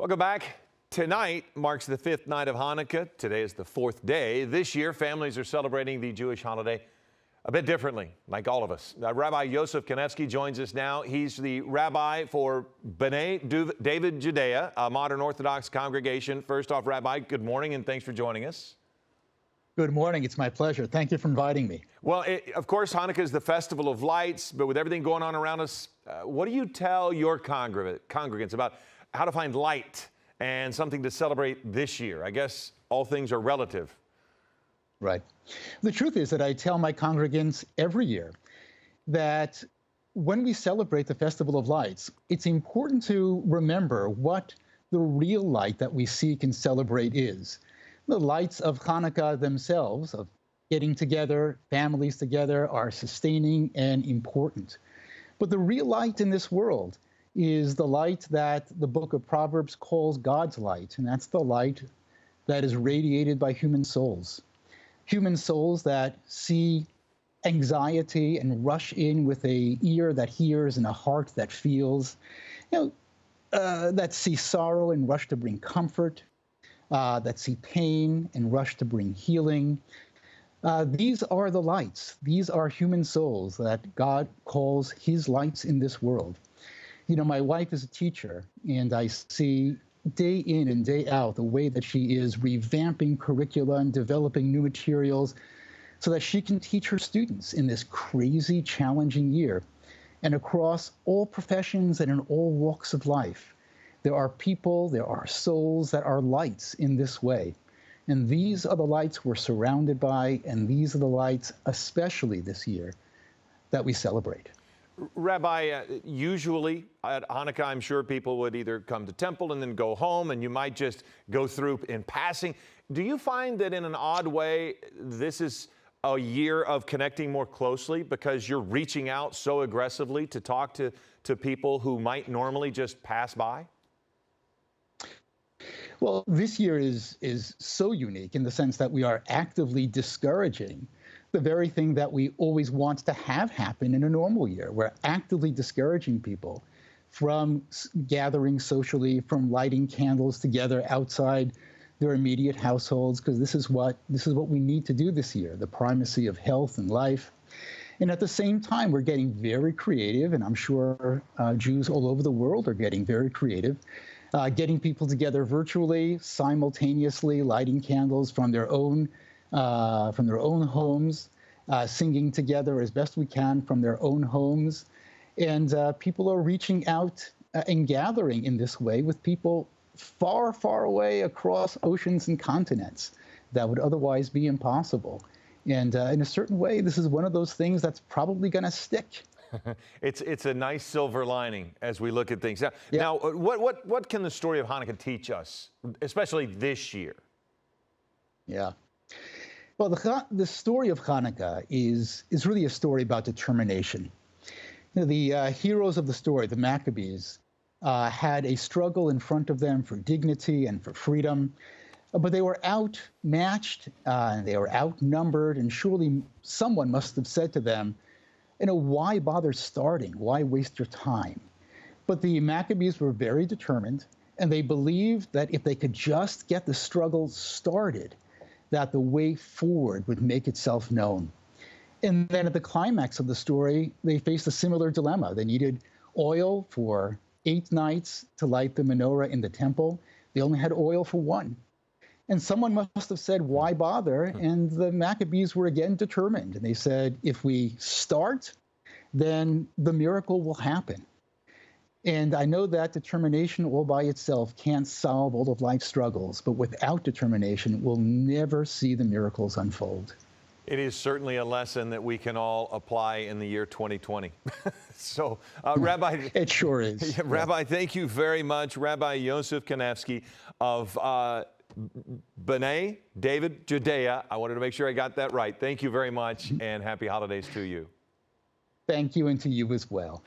Welcome back. Tonight marks the fifth night of Hanukkah. Today is the fourth day. This year, families are celebrating the Jewish holiday a bit differently, like all of us. Rabbi Yosef Kanefsky joins us now. He's the rabbi for David-Judea, a modern Orthodox congregation. First off, Rabbi, good morning and thanks for joining us. Good morning. It's my pleasure. Thank you for inviting me. Well, of course, Hanukkah is the festival of lights, but with everything going on around us, what do you tell your congregants about how to find light and something to celebrate this year? I guess all things are relative. Right. The truth is that I tell my congregants every year that when we celebrate the Festival of Lights, it's important to remember what the real light that we seek and celebrate is. The lights of Hanukkah themselves, of getting together, families together, are sustaining and important. But the real light in this world is the light that the book of Proverbs calls God's light, and that's the light that is radiated by human souls. Human souls that see anxiety and rush in with an ear that hears and a heart that feels, that see sorrow and rush to bring comfort, that see pain and rush to bring healing. These are the lights. These are human souls that God calls his lights in this world. You know, my wife is a teacher, and I see day in and day out the way that she is revamping curricula and developing new materials so that she can teach her students in this crazy, challenging year. And across all professions and in all walks of life, there are people, there are souls that are lights in this way. And these are the lights we're surrounded by, and these are the lights, especially this year, that we celebrate. Rabbi, usually at Hanukkah, I'm sure people would either come to temple and then go home, and you might just go through in passing. Do you find that in an odd way, this is a year of connecting more closely because you're reaching out so aggressively to talk to people who might normally just pass by? Well, this year is so unique in the sense that we are actively discouraging the very thing that we always want to have happen in a normal year. We're actively discouraging people from gathering socially, from lighting candles together outside their immediate households, because this is what we need to do this year, the primacy of health and life. And at the same time, we're getting very creative, and I'm sure Jews all over the world are getting very creative, getting people together virtually, simultaneously lighting candles from their own homes, singing together as best we can from their own homes. And people are reaching out and gathering in this way with people far, far away across oceans and continents that would otherwise be impossible. And in a certain way, this is one of those things that's probably going to stick. It's a nice silver lining as we look at things. Now, what can the story of Hanukkah teach us, especially this year? Yeah. Well, the story of Hanukkah is really a story about determination. You know, the heroes of the story, the Maccabees, had a struggle in front of them for dignity and for freedom, but they were outmatched, and they were outnumbered, and surely someone must have said to them, why bother starting? Why waste your time? But the Maccabees were very determined, and they believed that if they could just get the struggle started, that the way forward would make itself known. And then at the climax of the story, they faced a similar dilemma. They needed oil for 8 nights to light the menorah in the temple. They only had oil for 1. And someone must have said, why bother? And the Maccabees were again determined. And they said, if we start, then the miracle will happen. And I know that determination all by itself can't solve all of life's struggles, but without determination, we'll never see the miracles unfold. It is certainly a lesson that we can all apply in the year 2020. So, Rabbi... It sure is. Yeah, Rabbi, thank you very much. Rabbi Yosef Kanefsky of B'nai David-Judea. I wanted to make sure I got that right. Thank you very much, and happy holidays to you. Thank you, and to you as well.